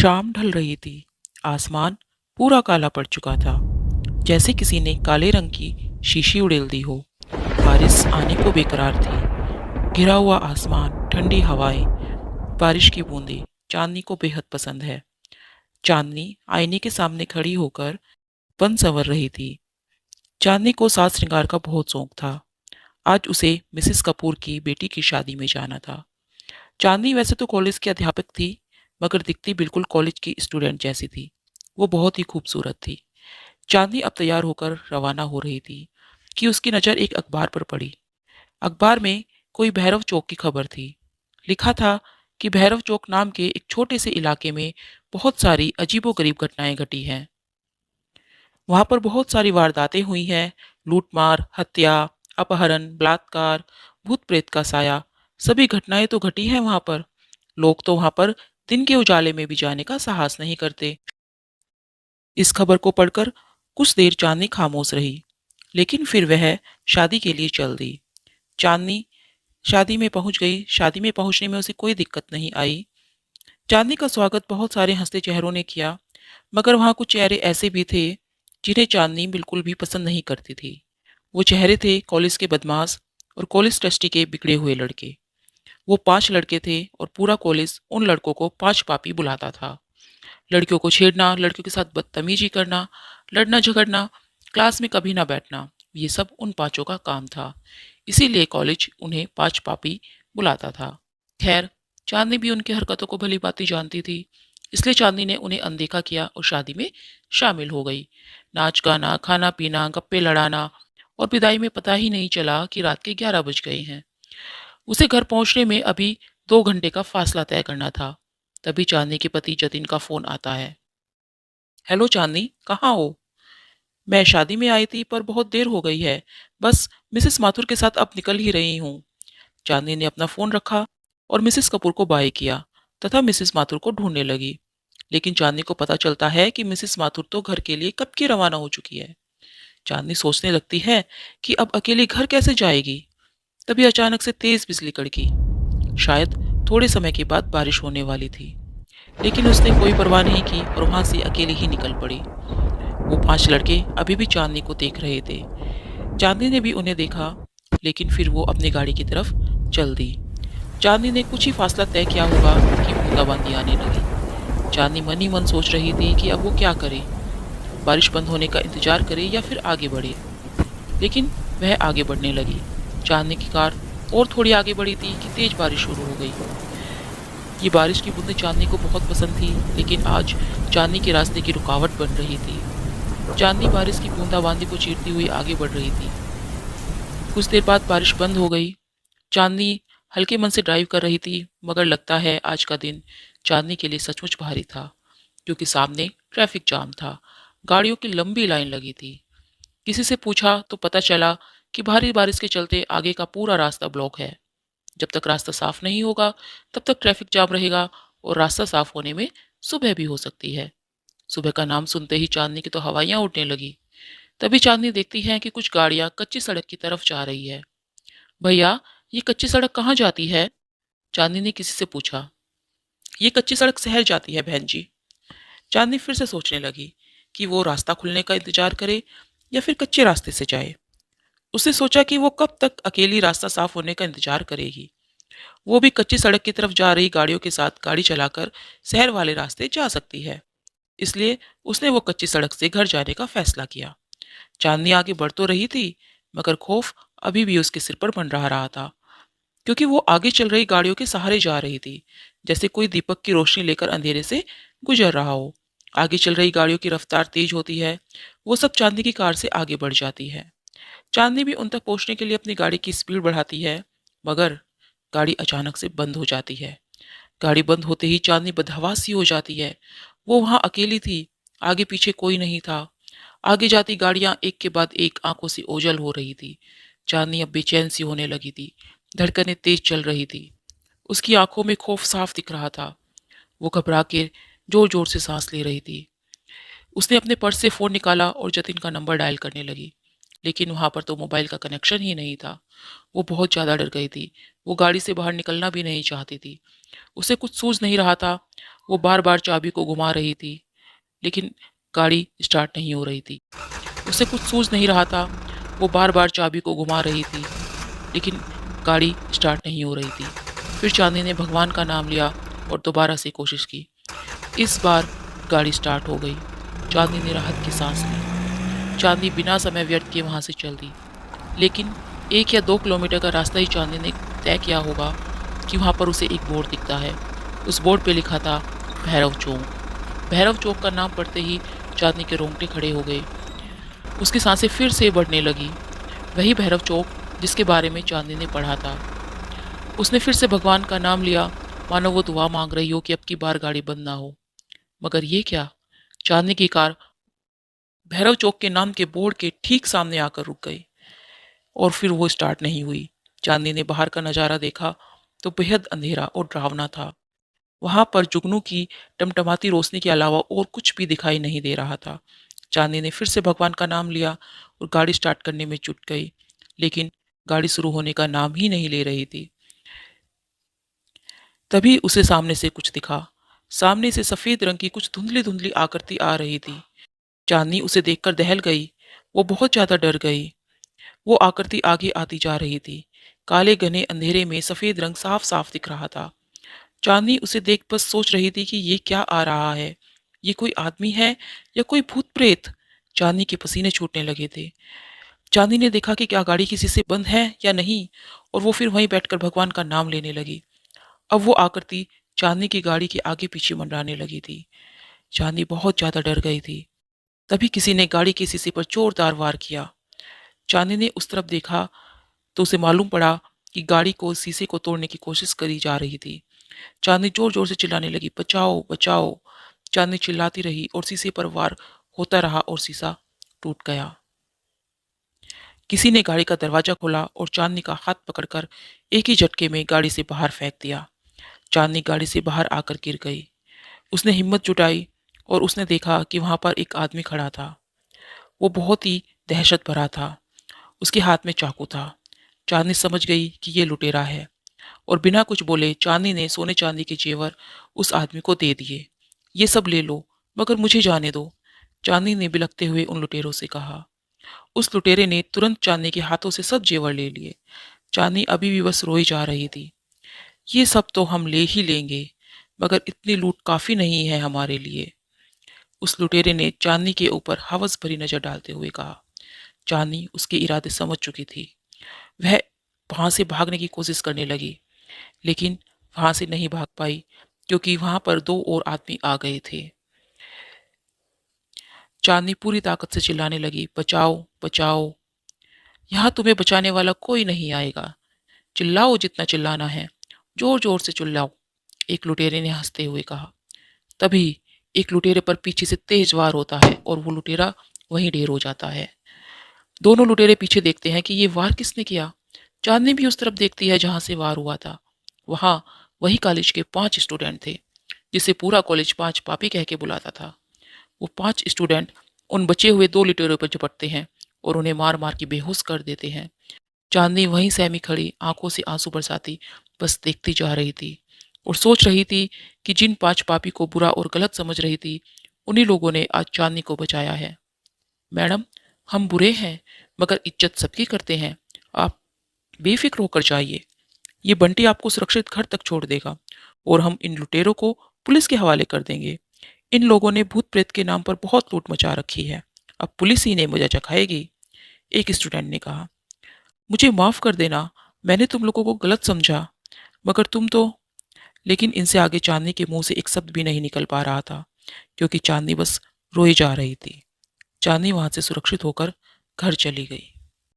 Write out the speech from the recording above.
शाम ढल रही थी। आसमान पूरा काला पड़ चुका था, जैसे किसी ने काले रंग की शीशी उड़ेल दी हो। बारिश आने को बेकरार थी। घिरा हुआ आसमान, ठंडी हवाएं, बारिश की बूंदें चांदनी को बेहद पसंद है। चांदनी आईने के सामने खड़ी होकर बन संवर रही थी। चांदनी को साज श्रृंगार का बहुत शौक था। आज उसे मिसेस कपूर की बेटी की शादी में जाना था। चांदनी वैसे तो कॉलेज की अध्यापक थी, मगर दिखती बिल्कुल कॉलेज की स्टूडेंट जैसी थी। वो बहुत ही खूबसूरत थी। चांदनी अब तैयार होकर रवाना हो रही थी कि उसकी नज़र एक अखबार पर पड़ी। अखबार में कोई भैरव चौक की खबर थी। लिखा था कि भैरव चौक नाम के एक छोटे से इलाके में बहुत सारी अजीबोगरीब घटनाएं घटी हैं। वहां पर बहुत सारी वारदातें हुई हैं। लूटमार, हत्या, अपहरण, बलात्कार, भूत प्रेत का साया, सभी घटनाएं तो घटी हैं वहां पर। लोग तो वहां पर दिन के उजाले में भी जाने का साहस नहीं करते। इस खबर को पढ़कर कुछ देर चांदनी खामोश रही, लेकिन फिर वह शादी के लिए चल दी। चांदनी शादी में पहुंच गई। शादी में पहुंचने में उसे कोई दिक्कत नहीं आई। चांदनी का स्वागत बहुत सारे हंसते चेहरों ने किया, मगर वहां कुछ चेहरे ऐसे भी थे जिन्हें चांदनी बिल्कुल भी पसंद नहीं करती थी। वो चेहरे थे कॉलेज के बदमाश और कॉलेज ट्रस्टी के बिगड़े हुए लड़के। वो 5 लड़के थे और पूरा कॉलेज उन लड़कों को 5 पापी बुलाता था। लड़कियों को छेड़ना, लड़कियों के साथ बदतमीजी करना, लड़ना झगड़ना, क्लास में कभी ना बैठना, ये सब उन पांचों का काम था। इसीलिए कॉलेज उन्हें 5 पापी बुलाता था। खैर, चांदनी भी उनकी हरकतों को भली भांति जानती थी, इसलिए चांदनी ने उन्हें अनदेखा किया और शादी में शामिल हो गई। नाच गाना, खाना पीना, गप्पे लड़ाना, और विदाई में पता ही नहीं चला कि रात के 11 बज गए हैं। उसे घर पहुंचने में अभी 2 घंटे का फासला तय करना था। तभी चांदनी के पति जतिन का फोन आता है। हेलो चांदनी, कहाँ हो? मैं शादी में आई थी पर बहुत देर हो गई है। बस मिसेस माथुर के साथ अब निकल ही रही हूँ। चांदनी ने अपना फोन रखा और मिसेस कपूर को बाय किया तथा मिसेस माथुर को ढूंढने लगी। लेकिन चांदनी को पता चलता है कि मिसेस माथुर तो घर के लिए कब की रवाना हो चुकी है। चांदनी सोचने लगती है कि अब अकेली घर कैसे जाएगी। तभी अचानक से तेज बिजली कड़की। शायद थोड़े समय के बाद बारिश होने वाली थी, लेकिन उसने कोई परवाह नहीं की और वहां से अकेली ही निकल पड़ी। वो 5 लड़के अभी भी चांदनी को देख रहे थे। चांदनी ने भी उन्हें देखा, लेकिन फिर वो अपनी गाड़ी की तरफ चल दी। चांदनी ने कुछ ही फासला तय किया होगा कि बूंदाबांदी आने लगी। चांदनी मन ही मन सोच रही थी कि अब वो क्या करे, बारिश बंद होने का इंतजार करे या फिर आगे बढ़े। लेकिन वह आगे बढ़ने लगी। चांदनी की कार और थोड़ी आगे बढ़ी थी कि तेज बारिश शुरू हो गई। ये बारिश की बूंदें चांदनी को बहुत पसंद थी, लेकिन आज चांदनी के रास्ते की रुकावट बन रही थी। चांदनी बारिश की बूंदाबांदी को चीरती हुई आगे बढ़ रही थी। कुछ देर बाद बारिश बंद हो गई। चांदनी हल्के मन से ड्राइव कर रही थी, मगर लगता है आज का दिन चांदनी के लिए सचमुच भारी था, क्योंकि सामने ट्रैफिक जाम था। गाड़ियों की लंबी लाइन लगी थी। किसी से पूछा तो पता चला कि भारी बारिश के चलते आगे का पूरा रास्ता ब्लॉक है। जब तक रास्ता साफ नहीं होगा, तब तक ट्रैफिक जाम रहेगा और रास्ता साफ होने में सुबह भी हो सकती है। सुबह का नाम सुनते ही चांदनी की तो हवाइयां उड़ने लगी। तभी चांदनी देखती है कि कुछ गाड़ियां कच्ची सड़क की तरफ जा रही है। भैया, ये कच्ची सड़क कहाँ जाती है? चांदनी ने किसी से पूछा। ये कच्ची सड़क शहर जाती है बहन जी। चांदनी फिर से सोचने लगी कि वो रास्ता खुलने का इंतजार करे या फिर कच्चे रास्ते से जाए। उसने सोचा कि वो कब तक अकेली रास्ता साफ होने का इंतजार करेगी। वो भी कच्ची सड़क की तरफ जा रही गाड़ियों के साथ गाड़ी चलाकर शहर वाले रास्ते जा सकती है। इसलिए उसने वो कच्ची सड़क से घर जाने का फैसला किया। चांदनी आगे बढ़ तो रही थी, मगर खौफ अभी भी उसके सिर पर मंडरा रहा था, क्योंकि वो आगे चल रही गाड़ियों के सहारे जा रही थी, जैसे कोई दीपक की रोशनी लेकर अंधेरे से गुजर रहा हो। आगे चल रही गाड़ियों की रफ्तार तेज होती है। वो सब चांदनी की कार से आगे बढ़ जाती है। चांदनी भी उन तक पहुंचने के लिए अपनी गाड़ी की स्पीड बढ़ाती है, मगर गाड़ी अचानक से बंद हो जाती है। गाड़ी बंद होते ही चांदनी बदहवास सी हो जाती है। वो वहां अकेली थी, आगे पीछे कोई नहीं था। आगे जाती गाड़ियां एक के बाद एक आंखों से ओझल हो रही थी। चांदनी अब बेचैन सी होने लगी थी। धड़कनें तेज चल रही थी। उसकी आंखों में खौफ साफ दिख रहा था। वो घबरा के जोर जोर से सांस ले रही थी। उसने अपने पर्स से फोन निकाला और जतिन का नंबर डायल करने लगी, लेकिन वहां पर तो मोबाइल का कनेक्शन ही नहीं था। वो बहुत ज्यादा डर गई थी। वो गाड़ी से बाहर निकलना भी नहीं चाहती थी। उसे कुछ सूझ नहीं रहा था। वो बार बार चाबी को घुमा रही थी, लेकिन गाड़ी स्टार्ट नहीं हो रही थी। उसे कुछ सूझ नहीं रहा था। वो बार बार चाबी को घुमा रही थी, लेकिन गाड़ी स्टार्ट नहीं हो रही थी। फिर चांदनी ने भगवान का नाम लिया और दोबारा से कोशिश की। इस बार गाड़ी स्टार्ट हो गई। चांदनी ने राहत की सांस ली। चांदनी बिना समय व्यर्थ किए वहाँ से चल दी। लेकिन 1 या 2 किलोमीटर का रास्ता ही चांदनी ने तय किया होगा कि वहाँ पर उसे एक बोर्ड दिखता है। उस बोर्ड पे लिखा था भैरव चौक। भैरव चौक का नाम पढ़ते ही चांदनी के रोंगटे खड़े हो गए। उसकी सांसें फिर से बढ़ने लगी। वही भैरव चौक जिसके बारे में चांदनी ने पढ़ा था। उसने फिर से भगवान का नाम लिया, मानो वो दुआ मांग रही हो कि अब की बार गाड़ी बंद ना हो। मगर ये क्या? चांदनी की कार भैरव चौक के नाम के बोर्ड के ठीक सामने आकर रुक गई और फिर वो स्टार्ट नहीं हुई। चांदनी ने बाहर का नजारा देखा तो बेहद अंधेरा और डरावना था। वहां पर जुगनू की टमटमाती रोशनी के अलावा और कुछ भी दिखाई नहीं दे रहा था। चांदनी ने फिर से भगवान का नाम लिया और गाड़ी स्टार्ट करने में जुट गई, लेकिन गाड़ी शुरू होने का नाम ही नहीं ले रही थी। तभी उसे सामने से कुछ दिखा। सामने से सफेद रंग की कुछ धुंधली धुंधली आकृति आ रही थी। चांदनी उसे देखकर दहल गई। वो बहुत ज्यादा डर गई। वो आकृति आगे आती जा रही थी। काले घने अंधेरे में सफेद रंग साफ साफ दिख रहा था। चांदनी उसे देख बस सोच रही थी कि ये क्या आ रहा है। ये कोई आदमी है या कोई भूत प्रेत? चांदनी के पसीने छूटने लगे थे। चांदनी ने देखा कि क्या गाड़ी किसी से बंद है या नहीं, और वो फिर वहीं बैठकर भगवान का नाम लेने लगी। अब वो आकृति चांदनी की गाड़ी के आगे पीछे मंडराने लगी थी। चांदनी बहुत ज्यादा डर गई थी। तभी किसी ने गाड़ी के शीशे पर जोरदार वार किया। चांदनी ने उस तरफ देखा तो उसे मालूम पड़ा कि गाड़ी को शीशे को तोड़ने की कोशिश करी जा रही थी। चांदनी जोर जोर से चिल्लाने लगी, बचाओ बचाओ। चांदनी चिल्लाती रही और शीशे पर वार होता रहा और शीशा टूट गया। किसी ने गाड़ी का दरवाजा खोला और चांदनी का हाथ पकड़कर एक ही झटके में गाड़ी से बाहर फेंक दिया। चांदनी गाड़ी से बाहर आकर गिर गई। उसने हिम्मत जुटाई और उसने देखा कि वहां पर एक आदमी खड़ा था। वो बहुत ही दहशत भरा था। उसके हाथ में चाकू था। चांदनी समझ गई कि ये लुटेरा है और बिना कुछ बोले चांदनी ने सोने चांदी के जेवर उस आदमी को दे दिए। ये सब ले लो, मगर मुझे जाने दो, चांदनी ने बिलखते हुए उन लुटेरों से कहा। उस लुटेरे ने तुरंत चांदनी के हाथों से सब जेवर ले लिए। चांदनी अभी भी बस रोई जा रही थी। ये सब तो हम ले ही लेंगे, मगर इतनी लूट काफी नहीं है हमारे लिए। उस लुटेरे ने चांदनी के ऊपर हवस भरी नजर डालते हुए कहा। चांदनी उसके इरादे समझ चुकी थी। वह वहां से भागने की कोशिश करने लगी, लेकिन वहां से नहीं भाग पाई क्योंकि वहां पर दो और आदमी आ गए थे। चांदनी पूरी ताकत से चिल्लाने लगी, बचाओ बचाओ, यहाँ तुम्हें बचाने वाला कोई नहीं आएगा। चिल्लाओ जितना चिल्लाना है, जोर जोर से चिल्लाओ, एक लुटेरे ने हंसते हुए कहा। तभी एक लुटेरे पर पीछे से तेज वार होता है और वो लुटेरा वहीं ढेर हो जाता है। दोनों लुटेरे पीछे देखते हैं कि ये वार किसने किया। चांदनी भी उस तरफ देखती है जहां से वार हुआ था। वहां वही कॉलेज के 5 स्टूडेंट थे जिसे पूरा कॉलेज 5 पापी कह के बुलाता था। वो 5 स्टूडेंट उन बचे हुए 2 लुटेरों पर झपटते हैं और उन्हें मार मार के बेहोश कर देते हैं। चांदनी वहीं सहमी खड़ी आंखों से आंसू बरसाती बस देखती जा रही थी और सोच रही थी कि जिन 5 पापी को बुरा और गलत समझ रही थी, उन्हीं लोगों ने आज चांदनी को बचाया है। मैडम, हम बुरे हैं, मगर इज्जत सबकी करते हैं। आप बेफिक्र होकर जाइए। ये बंटी आपको सुरक्षित घर तक छोड़ देगा और हम इन लुटेरों को पुलिस के हवाले कर देंगे। इन लोगों ने भूत प्रेत के नाम पर बहुत लूट मचा रखी है। अब पुलिस ही ने मुझे चखाएगी। एक स्टूडेंट ने कहा। मुझे माफ कर देना, मैंने तुम लोगों को गलत समझा, मगर तुम तो। लेकिन इनसे आगे चांदनी के मुंह से एक शब्द भी नहीं निकल पा रहा था क्योंकि चांदनी बस रोई जा रही थी। चांदनी वहां से सुरक्षित होकर घर चली गई।